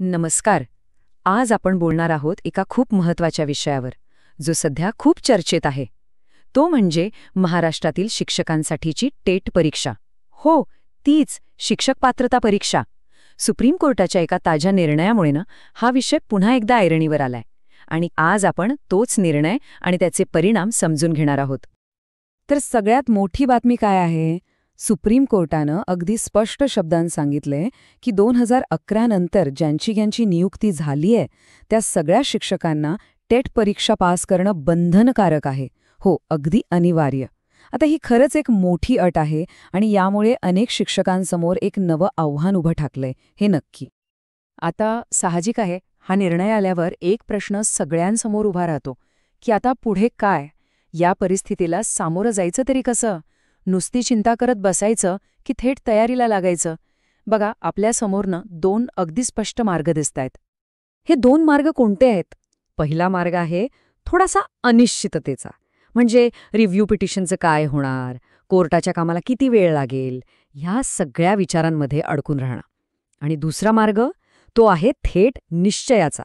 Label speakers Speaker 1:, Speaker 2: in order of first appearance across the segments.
Speaker 1: नमस्कार. आज आपण बोलणार आहोत एका खूप महत्त्वाच्या विषयावर, जो सध्या खूप चर्चेत आहे. तो म्हणजे महाराष्ट्रातील शिक्षकांसाठीची टेट परीक्षा. हो, तीच शिक्षक पात्रता परीक्षा. सुप्रीम कोर्टाच्या एका ताज्या निर्णयामुळे हा विषय पुन्हा एकदा ऐरणीवर आलाय. आणि आज आपण तोच निर्णय आणि त्याचे परिणाम समजून घेणार आहोत.
Speaker 2: तर सगळ्यात मोठी बातमी काय आहे? सुप्रीम कोर्टानं अगदी स्पष्ट शब्दांत सांगितलंय की 2011 नंतर ज्यांची नियुक्ती झालीय त्या सगळ्या शिक्षकांना टेट परीक्षा पास करणं बंधनकारक आहे. हो, अगदी अनिवार्य. आता ही खरंच एक मोठी अट आहे आणि यामुळे अनेक शिक्षकांसमोर एक नवं आव्हान उभं ठाकलंय, हे नक्की.
Speaker 1: आता साहजिक आहे, हा निर्णय आल्यावर एक प्रश्न सगळ्यांसमोर उभा राहतो की आता पुढे काय? या परिस्थितीला सामोरं जायचं तरी कसं? नुसती चिंता करत बसायचं की थेट तयारीला लागायचं? बघा, आपल्यासमोरनं दोन अगदी स्पष्ट मार्ग दिसतायत.
Speaker 2: हे दोन मार्ग कोणते आहेत? पहिला मार्ग आहे थोडासा अनिश्चिततेचा. म्हणजे रिव्ह्यू पिटिशनचं काय होणार, कोर्टाच्या कामाला किती वेळ लागेल, ह्या सगळ्या विचारांमध्ये अडकून राहणं. आणि दुसरा मार्ग, तो आहे थेट निश्चयाचा.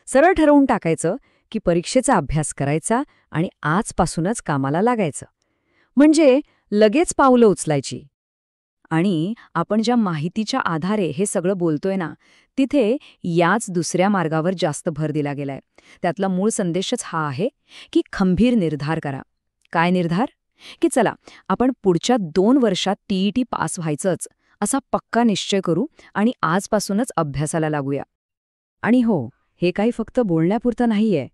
Speaker 2: सरळ ठरवून टाकायचं की परीक्षेचा अभ्यास करायचा आणि आजपासूनच कामाला लागायचं. म्हणजे लगेच पावलं उचलायची. आणि आपण ज्या माहितीच्या आधारे हे सगळं बोलतोय ना, तिथे याच दुसऱ्या मार्गावर जास्त भर दिला गेलाय. त्यातला मूळ संदेशच हा आहे की खंबीर निर्धार करा. काय निर्धार? की चला, आपण पुढच्या 2 वर्षात टीईटी पास व्हायचंच, असा पक्का निश्चय करू आणि आजपासूनच अभ्यासाला लागूया. आणि हो, हे काही फक्त बोलण्यापुरतं नाहीये.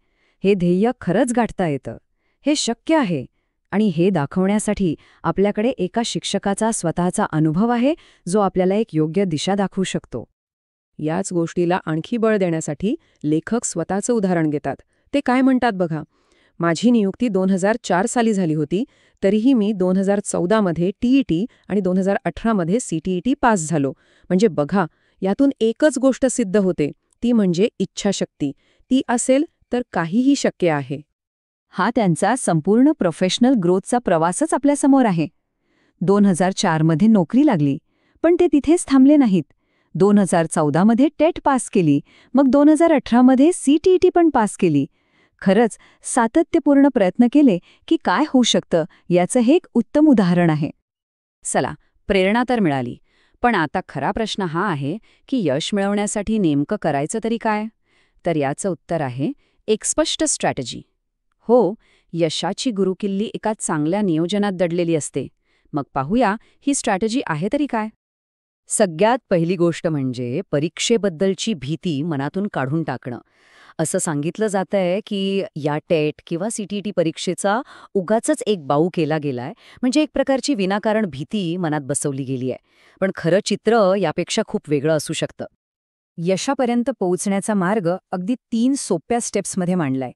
Speaker 2: हे ध्येय खरंच गाठता येतं. हे शक्य आहे. आणि हे दाखवण्यासाठी आपल्याकडे एका शिक्षकाचा स्वतःचा अनुभव आहे, जो आपल्याला एक योग्य दिशा दाखवू शकतो.
Speaker 3: याच गोष्टीला आणखी बळ देण्यासाठी लेखक स्वतःचं उदाहरण घेतात. ते काय म्हणतात बघा, माझी नियुक्ती 2004 साली झाली होती, तरीही मी 2014 मध्ये टीईटी आणि 2018 मध्ये सीटीईटी पास झालो. म्हणजे बघा, यातून एकच गोष्ट सिद्ध होते, ती म्हणजे इच्छाशक्ती. ती असेल तर काहीही शक्य आहे.
Speaker 2: हा त्यांचा संपूर्ण प्रोफेशनल ग्रोथचा प्रवासच आपल्यासमोर आहे. 2004 मध्ये नोकरी लागली, पण ते तिथेच थांबले नाहीत. 2014 मध्ये टेट पास केली, मग 2018 मध्ये सीटीईटी पण पास केली. खरंच सातत्यपूर्ण प्रयत्न केले की काय होऊ शकतं, याचं हे एक उत्तम उदाहरण आहे.
Speaker 1: चला, प्रेरणा तर मिळाली. पण आता खरा प्रश्न हा आहे की यश मिळवण्यासाठी नेमकं करायचं तरी काय? तर याचं उत्तर आहे एक स्पष्ट स्ट्रॅटेजी. हो, यशाची गुरुकिल्ली एका चांगल्या नियोजनात दडलेली असते. मग पाहूया ही स्ट्रॅटेजी आहे तरी काय?
Speaker 2: सगळ्यात पहिली गोष्ट म्हणजे परीक्षेबद्दलची भीती मनातून काढून टाकणं. असं सांगितलं जातंय की या टेट किंवा सीटीईटी परीक्षेचा उगाचच एक बाऊ केला गेलाय, म्हणजे एक प्रकारची विनाकारण भीती मनात बसवली गेली आहे. पण खरं चित्र यापेक्षा खूप वेगळं असू शकतं. यशापर्यंत पोहोचण्याचा मार्ग अगदी 3 सोप्या स्टेप्समध्ये मांडलाय.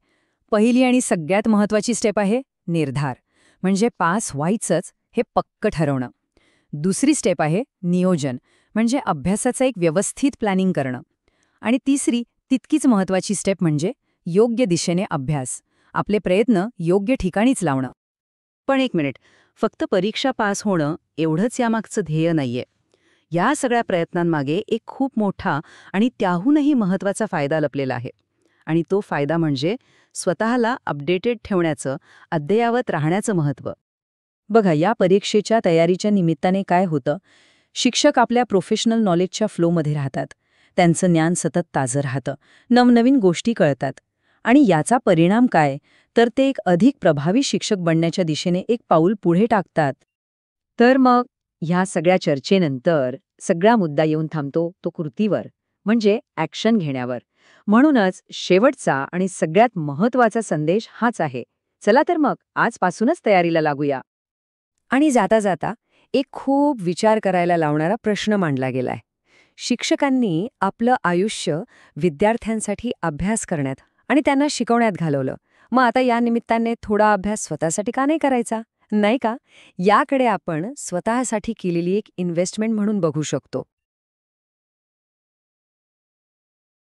Speaker 2: पहिली आणि सगळ्यात महत्त्वाची स्टेप आहे निर्धार. म्हणजे पास व्हायचंच हे पक्क ठरवणं. दुसरी स्टेप आहे नियोजन, म्हणजे अभ्यासाचं एक व्यवस्थित प्लॅनिंग करणं. आणि तिसरी तितकीच महत्त्वाची स्टेप म्हणजे योग्य दिशेने अभ्यास, आपले प्रयत्न योग्य ठिकाणीच लावणं.
Speaker 1: पण एक मिनिट, फक्त परीक्षा पास होणं एवढंच यामागचं ध्येय नाहीये. या सगळ्या प्रयत्नांमागे एक खूप मोठा आणि त्याहूनही महत्त्वाचा फायदा लपलेला आहे. आणि तो फायदा म्हणजे स्वतःला अपडेटेड ठेवण्याचं, अद्ययावत राहण्याचं महत्त्व.
Speaker 2: बघा, या परीक्षेच्या तयारीच्या निमित्ताने काय होतं, शिक्षक आपल्या प्रोफेशनल नॉलेजच्या फ्लोमध्ये राहतात. त्यांचं ज्ञान सतत ताजं राहतं, नवनवीन गोष्टी कळतात. आणि याचा परिणाम काय, तर ते एक अधिक प्रभावी शिक्षक बनण्याच्या दिशेने एक पाऊल पुढे टाकतात. तर मग ह्या सगळ्या चर्चेनंतर सगळा मुद्दा येऊन थांबतो तो कृतीवर, म्हणजे ॲक्शन घेण्यावर. म्हणूनच शेवटचा आणि सगळ्यात महत्त्वाचा संदेश हाच आहे, चला तर मग आजपासूनच तयारीला लागूया. आणि जाता जाता एक खूप विचार करायला लावणारा प्रश्न मांडला गेलाय. शिक्षकांनी आपलं आयुष्य विद्यार्थ्यांसाठी अभ्यास करण्यात आणि त्यांना शिकवण्यात घालवलं. मग आता या निमित्ताने थोडा अभ्यास स्वतःसाठी का नाही करायचा, नाही का? याकडे आपण स्वतःसाठी केलेली एक इन्व्हेस्टमेंट म्हणून बघू शकतो.